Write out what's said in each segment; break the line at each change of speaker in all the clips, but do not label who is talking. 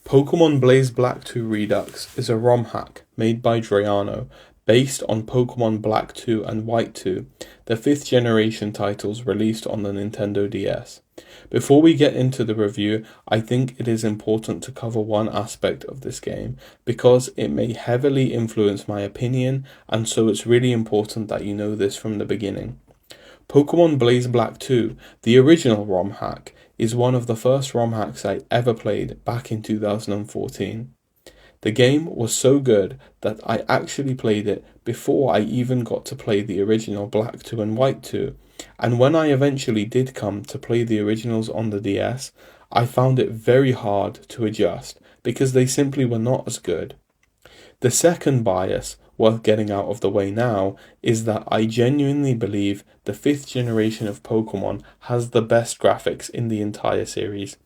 Pokémon Blaze Black 2 Redux is a ROM hack made by Drayano, based on Pokémon Black 2 and White 2, the 5th generation titles released on the Nintendo DS. Before we get into the review, I think it is important to cover one aspect of this game, because it may heavily influence my opinion, and so it's really important that you know this from the beginning. Pokémon Blaze Black 2, the original ROM hack, is one of the first ROM hacks I ever played back in 2014. The game was so good that I actually played it before I even got to play the original Black 2 and White 2, and when I eventually did come to play the originals on the DS, I found it very hard to adjust because they simply were not as good. The second bias, worth getting out of the way now, is that I genuinely believe the 5th generation of Pokémon has the best graphics in the entire series.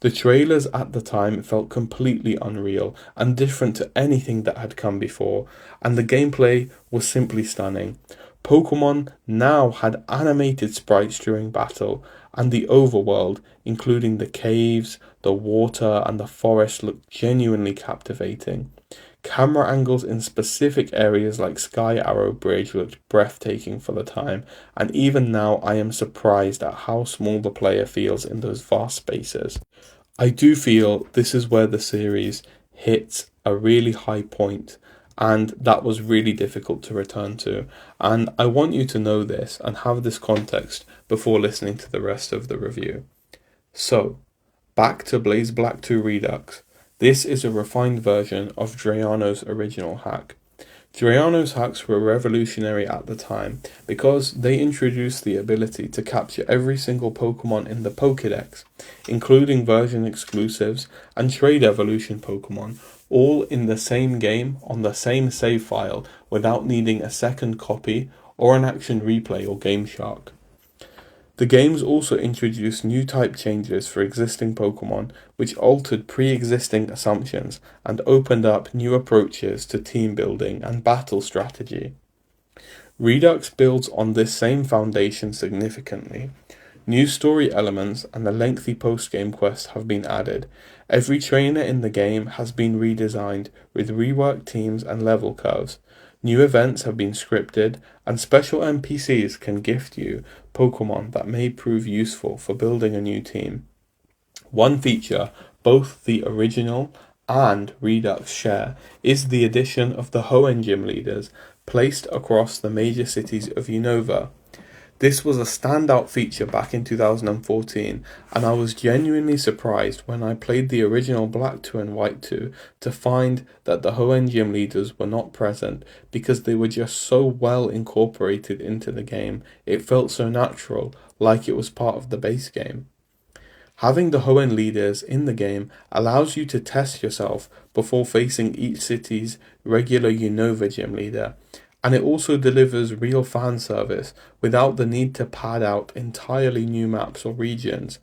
The trailers at the time felt completely unreal and different to anything that had come before, and the gameplay was simply stunning. Pokémon now had animated sprites during battle, and the overworld, including the caves, the water, and the forest, looked genuinely captivating. Camera angles in specific areas like Sky Arrow Bridge looked breathtaking for the time, and even now I am surprised at how small the player feels in those vast spaces. I do feel this is where the series hits a really high point, and that was really difficult to return to, and I want you to know this and have this context before listening to the rest of the review. So, back to Blaze Black 2 Redux. This is a refined version of Drayano's original hack. Drayano's hacks were revolutionary at the time because they introduced the ability to capture every single Pokémon in the Pokédex, including version exclusives and trade evolution Pokémon, all in the same game on the same save file without needing a second copy or an action replay or Game Shark. The games also introduced new type changes for existing Pokémon, which altered pre-existing assumptions and opened up new approaches to team building and battle strategy. Redux builds on this same foundation significantly. New story elements and a lengthy post-game quest have been added. Every trainer in the game has been redesigned with reworked teams and level curves. New events have been scripted, and special NPCs can gift you Pokémon that may prove useful for building a new team. One feature both the original and Redux share is the addition of the Hoenn gym leaders placed across the major cities of Unova. This was a standout feature back in 2014, and I was genuinely surprised when I played the original Black 2 and White 2 to find that the Hoenn gym leaders were not present because they were just so well incorporated into the game. It felt so natural, like it was part of the base game. Having the Hoenn leaders in the game allows you to test yourself before facing each city's regular Unova gym leader, and it also delivers real fan service without the need to pad out entirely new maps or regions.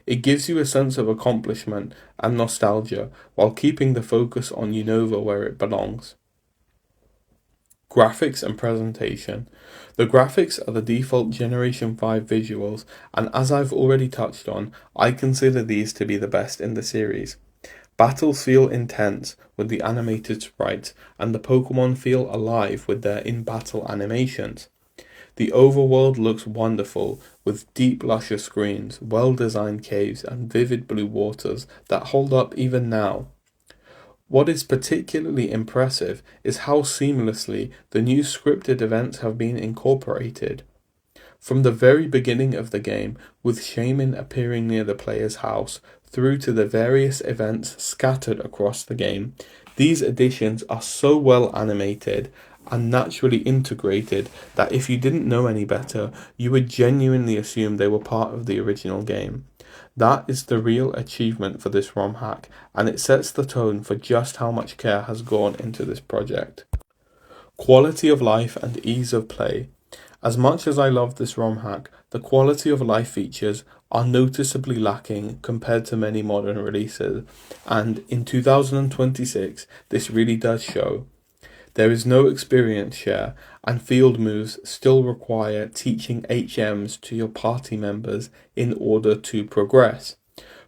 It gives you a sense of accomplishment and nostalgia while keeping the focus on Unova where it belongs. Graphics and presentation. The graphics are the default Generation 5 visuals, and as I've already touched on, I consider these to be the best in the series. Battles feel intense with the animated sprites, and the Pokémon feel alive with their in-battle animations. The overworld looks wonderful, with deep luscious screens, well-designed caves, and vivid blue waters that hold up even now. What is particularly impressive is how seamlessly the new scripted events have been incorporated. From the very beginning of the game, with Shaman appearing near the player's house, through to the various events scattered across the game, these additions are so well animated and naturally integrated that if you didn't know any better, you would genuinely assume they were part of the original game. That is the real achievement for this ROM hack, and it sets the tone for just how much care has gone into this project. Quality of life and ease of play. As much as I love this ROM hack, the quality of life features are noticeably lacking compared to many modern releases, and in 2026 this really does show. There is no experience share, and field moves still require teaching HMs to your party members in order to progress.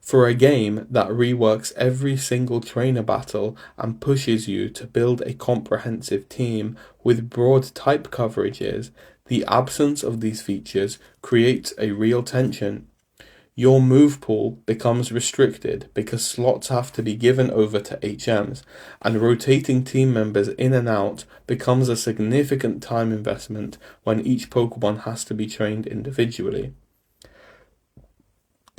For a game that reworks every single trainer battle and pushes you to build a comprehensive team with broad type coverages, the absence of these features creates a real tension. Your move pool becomes restricted because slots have to be given over to HMs, and rotating team members in and out becomes a significant time investment when each Pokemon has to be trained individually.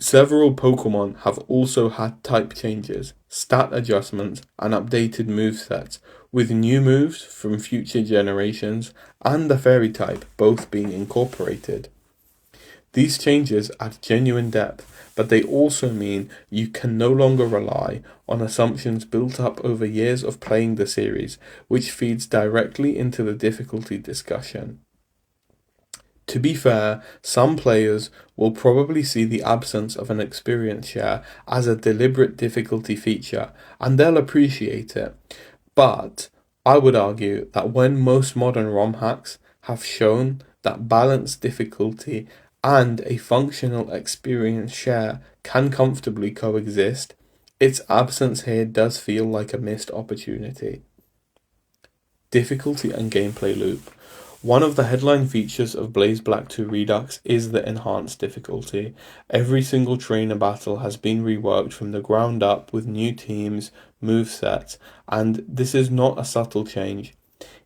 Several Pokemon have also had type changes, stat adjustments, and updated movesets, with new moves from future generations and the Fairy type both being incorporated. These changes add genuine depth, but they also mean you can no longer rely on assumptions built up over years of playing the series, which feeds directly into the difficulty discussion. To be fair, some players will probably see the absence of an experience share as a deliberate difficulty feature, and they'll appreciate it. But I would argue that when most modern ROM hacks have shown that balanced difficulty and a functional experience share can comfortably coexist, its absence here does feel like a missed opportunity. Difficulty and gameplay loop. One of the headline features of Blaze Black 2 Redux is the enhanced difficulty. Every single trainer battle has been reworked from the ground up with new teams, movesets, and this is not a subtle change.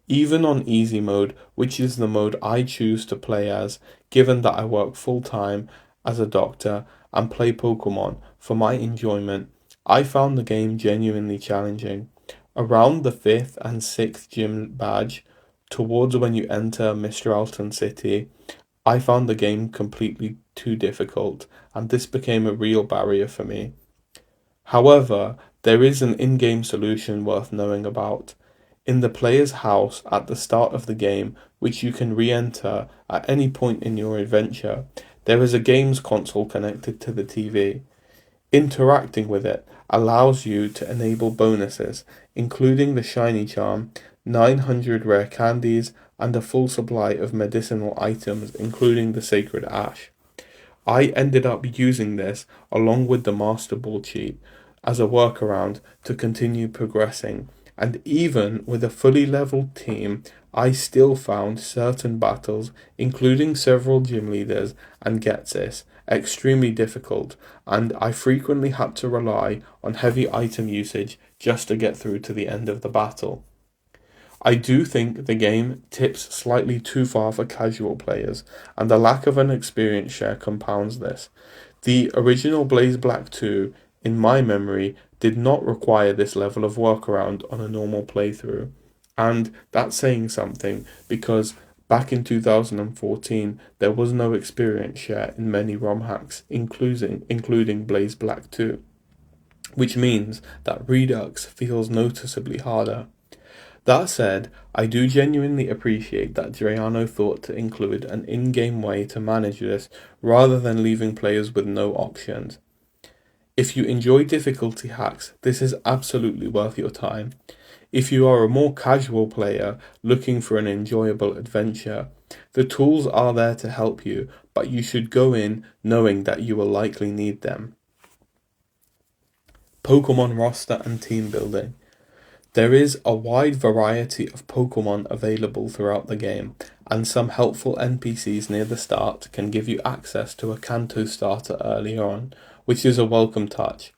Even on easy mode, which is the mode I choose to play as, given that I work full-time as a doctor and play Pokemon for my enjoyment, I found the game genuinely challenging. Around the 5th and 6th gym badge, towards when you enter Mr. Alton City, I found the game completely too difficult, and this became a real barrier for me. However, there is an in-game solution worth knowing about. In the player's house at the start of the game, which you can re-enter at any point in your adventure, there is a games console connected to the TV. Interacting with it allows you to enable bonuses, including the shiny charm, 900 rare candies, and a full supply of medicinal items, including the sacred ash. I ended up using this along with the Master Ball cheat as a workaround to continue progressing, and even with a fully leveled team, I still found certain battles, including several gym leaders and Getsis, extremely difficult, and I frequently had to rely on heavy item usage just to get through to the end of the battle. I do think the game tips slightly too far for casual players, and the lack of an experience share compounds this. The original Blaze Black 2, in my memory, did not require this level of workaround on a normal playthrough. And that's saying something, because back in 2014, there was no experience share in many ROM hacks, including Blaze Black 2. Which means that Redux feels noticeably harder. That said, I do genuinely appreciate that Drayano thought to include an in-game way to manage this rather than leaving players with no options. If you enjoy difficulty hacks, this is absolutely worth your time. If you are a more casual player looking for an enjoyable adventure, the tools are there to help you, but you should go in knowing that you will likely need them. Pokemon roster and team building. There is a wide variety of Pokemon available throughout the game, and some helpful NPCs near the start can give you access to a Kanto starter earlier on, which is a welcome touch.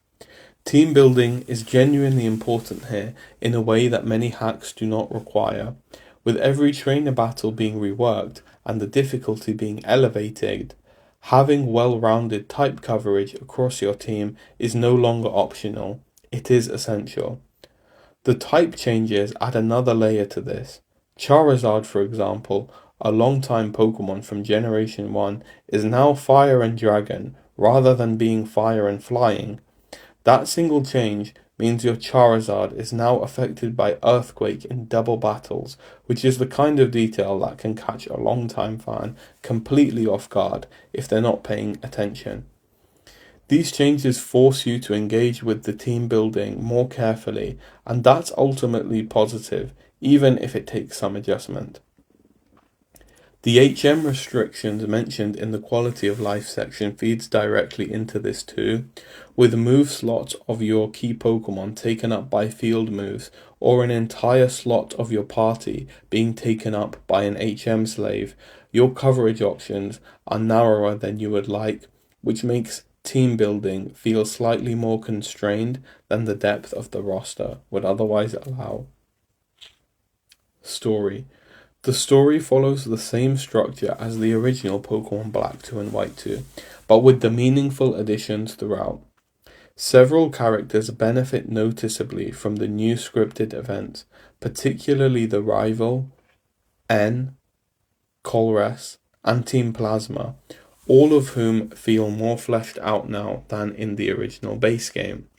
Team building is genuinely important here in a way that many hacks do not require. With every trainer battle being reworked and the difficulty being elevated, having well-rounded type coverage across your team is no longer optional, it is essential. The type changes add another layer to this. Charizard, for example, a long-time Pokemon from Generation 1, is now Fire and Dragon, rather than being Fire and Flying. That single change means your Charizard is now affected by Earthquake in double battles, which is the kind of detail that can catch a long-time fan completely off guard if they're not paying attention. These changes force you to engage with the team building more carefully, and that's ultimately positive, even if it takes some adjustment. The HM restrictions mentioned in the quality of life section feeds directly into this too, with move slots of your key Pokemon taken up by field moves, or an entire slot of your party being taken up by an HM slave. Your coverage options are narrower than you would like, which makes team building feel slightly more constrained than the depth of the roster would otherwise allow. Story. The story follows the same structure as the original Pokémon Black 2 and White 2, but with the meaningful additions throughout. Several characters benefit noticeably from the new scripted events, particularly the rival, N, Colress, and Team Plasma, all of whom feel more fleshed out now than in the original base game.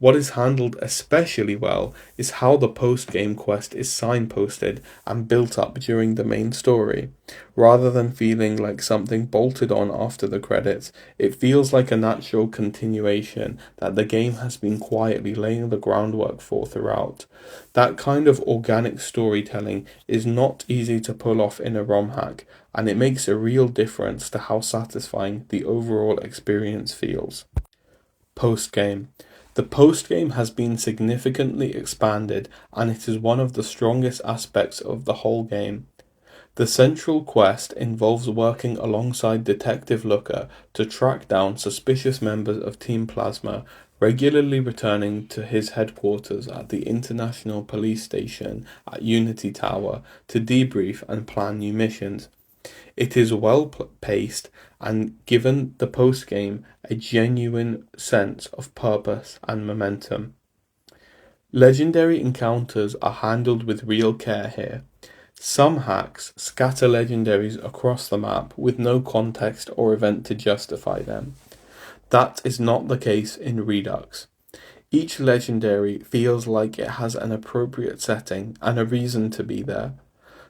What is handled especially well is how the post-game quest is signposted and built up during the main story. Rather than feeling like something bolted on after the credits, it feels like a natural continuation that the game has been quietly laying the groundwork for throughout. That kind of organic storytelling is not easy to pull off in a ROM hack, and it makes a real difference to how satisfying the overall experience feels. Post-game. The post-game has been significantly expanded, and it is one of the strongest aspects of the whole game. The central quest involves working alongside Detective Looker to track down suspicious members of Team Plasma, regularly returning to his headquarters at the International Police Station at Unity Tower to debrief and plan new missions. It is well paced and given the post-game a genuine sense of purpose and momentum. Legendary encounters are handled with real care here. Some hacks scatter legendaries across the map with no context or event to justify them. That is not the case in Redux. Each legendary feels like it has an appropriate setting and a reason to be there.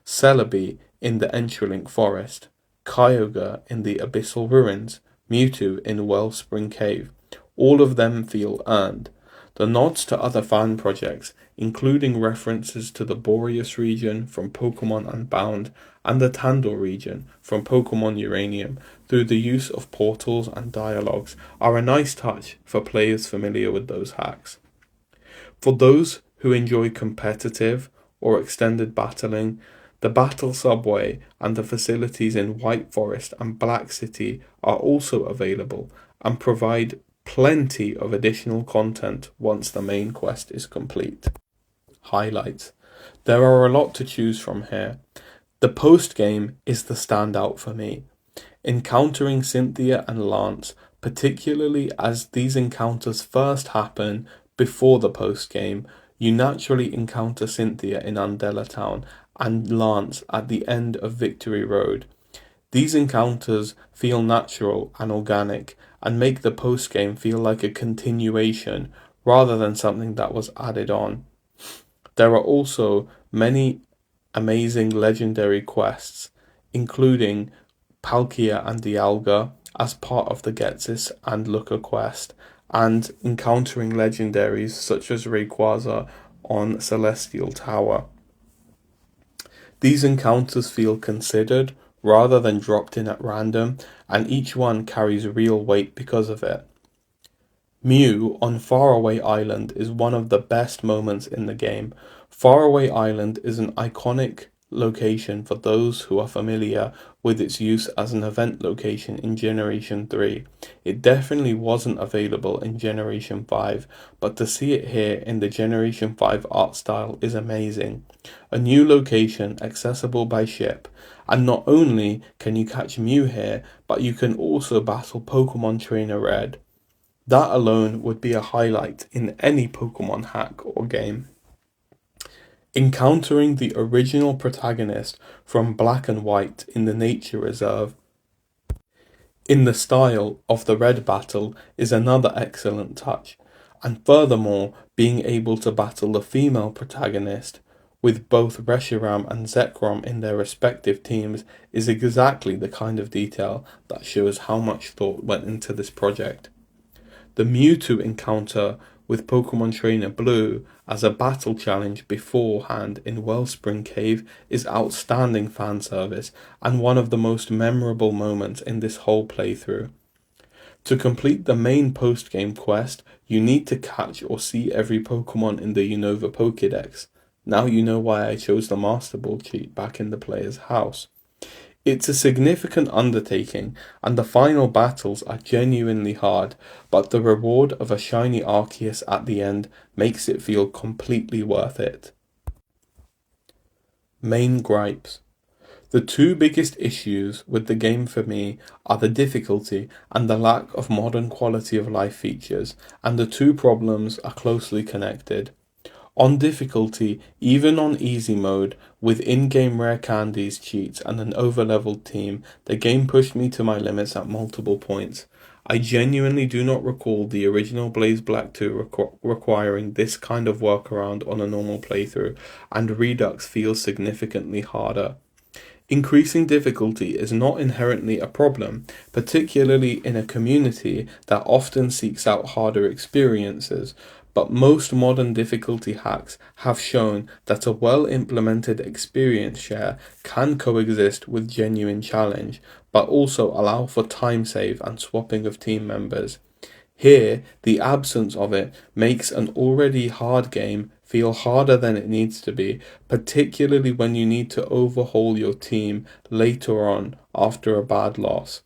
Celebi in the Entralink Forest, Kyogre in the Abyssal Ruins, Mewtwo in Wellspring Cave. All of them feel earned. The nods to other fan projects, including references to the Boreas region from Pokémon Unbound and the Tandor region from Pokémon Uranium through the use of portals and dialogues, are a nice touch for players familiar with those hacks. For those who enjoy competitive or extended battling, the Battle Subway and the facilities in White Forest and Black City are also available and provide plenty of additional content once the main quest is complete. Highlights. There are a lot to choose from here. The post-game is the standout for me. Encountering Cynthia and Lance, particularly as these encounters first happen before the post-game, you naturally encounter Cynthia in Undella Town and Lance at the end of Victory Road. These encounters feel natural and organic and make the post-game feel like a continuation rather than something that was added on. There are also many amazing legendary quests, including Palkia and Dialga as part of the Ghetsis and Looker quest, and encountering legendaries such as Rayquaza on Celestial Tower. These encounters feel considered rather than dropped in at random, and each one carries real weight because of it. Mew on Faraway Island is one of the best moments in the game. Faraway Island is an iconic location for those who are familiar with its use as an event location in Generation 3. It definitely wasn't available in Generation 5, but to see it here in the Generation 5 art style is amazing. A new location accessible by ship, and not only can you catch Mew here, but you can also battle Pokemon Trainer Red. That alone would be a highlight in any Pokemon hack or game. Encountering the original protagonist from Black and White in the nature reserve in the style of the Red battle is another excellent touch, and furthermore, being able to battle the female protagonist with both Reshiram and Zekrom in their respective teams is exactly the kind of detail that shows how much thought went into this project. The Mewtwo encounter with Pokemon Trainer Blue as a battle challenge beforehand in Wellspring Cave is outstanding fan service and one of the most memorable moments in this whole playthrough. To complete the main post-game quest, you need to catch or see every Pokemon in the Unova Pokédex. Now you know why I chose the Master Ball cheat back in the player's house. It's a significant undertaking, and the final battles are genuinely hard, but the reward of a shiny Arceus at the end makes it feel completely worth it. Main gripes. The two biggest issues with the game for me are the difficulty and the lack of modern quality of life features, and the two problems are closely connected. On difficulty, even on easy mode, with in-game rare candies, cheats, and an over-leveled team, the game pushed me to my limits at multiple points. I genuinely do not recall the original Blaze Black 2 requiring this kind of workaround on a normal playthrough, and Redux feels significantly harder. Increasing difficulty is not inherently a problem, particularly in a community that often seeks out harder experiences, but most modern difficulty hacks have shown that a well-implemented experience share can coexist with genuine challenge, but also allow for time save and swapping of team members. Here, the absence of it makes an already hard game feel harder than it needs to be, particularly when you need to overhaul your team later on after a bad loss.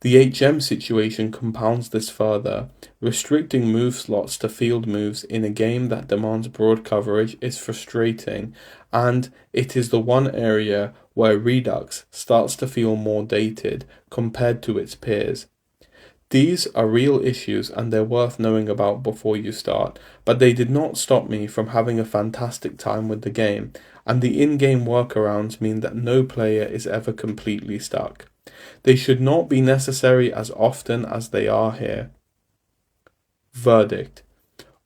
The HM situation compounds this further. Restricting move slots to field moves in a game that demands broad coverage is frustrating, and it is the one area where Redux starts to feel more dated compared to its peers. These are real issues and they're worth knowing about before you start, but they did not stop me from having a fantastic time with the game, and the in-game workarounds mean that no player is ever completely stuck. They should not be necessary as often as they are here. Verdict.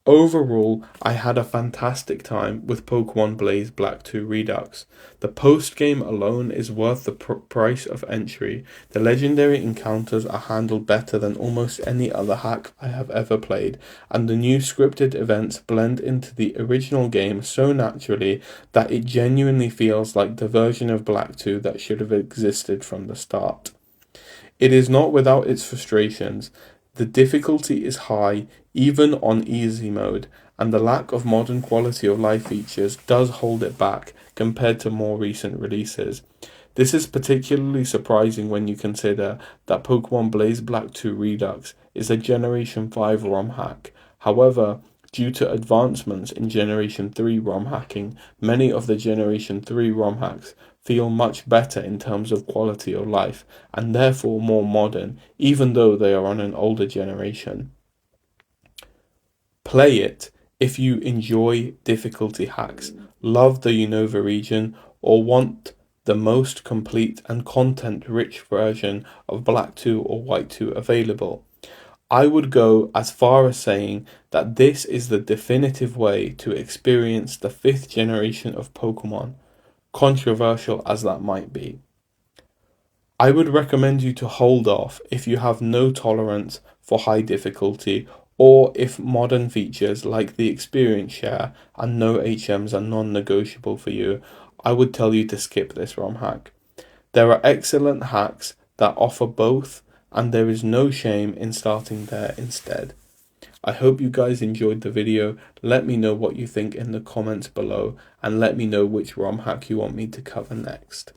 Overall, I had a fantastic time with Pokemon Blaze Black 2 Redux. The post-game alone is worth the price of entry. The legendary encounters are handled better than almost any other hack I have ever played, and the new scripted events blend into the original game so naturally that it genuinely feels like the version of Black 2 that should have existed from the start. It is not without its frustrations. The difficulty is high, even on easy mode, and the lack of modern quality of life features does hold it back compared to more recent releases. This is particularly surprising when you consider that Pokemon Blaze Black 2 Redux is a Generation 5 ROM hack. However, due to advancements in Generation 3 ROM hacking, many of the Generation 3 ROM hacks feel much better in terms of quality of life, and therefore more modern, even though they are on an older generation. Play it if you enjoy difficulty hacks, love the Unova region, or want the most complete and content-rich version of Black 2 or White 2 available. I would go as far as saying that this is the definitive way to experience the 5th generation of Pokemon, controversial as that might be. I would recommend you to hold off if you have no tolerance for high difficulty, or if modern features like the experience share and no HMs are non-negotiable for you. I would tell you to skip this ROM hack. There are excellent hacks that offer both, and there is no shame in starting there instead. I hope you guys enjoyed the video. Let me know what you think in the comments below, and let me know which ROM hack you want me to cover next.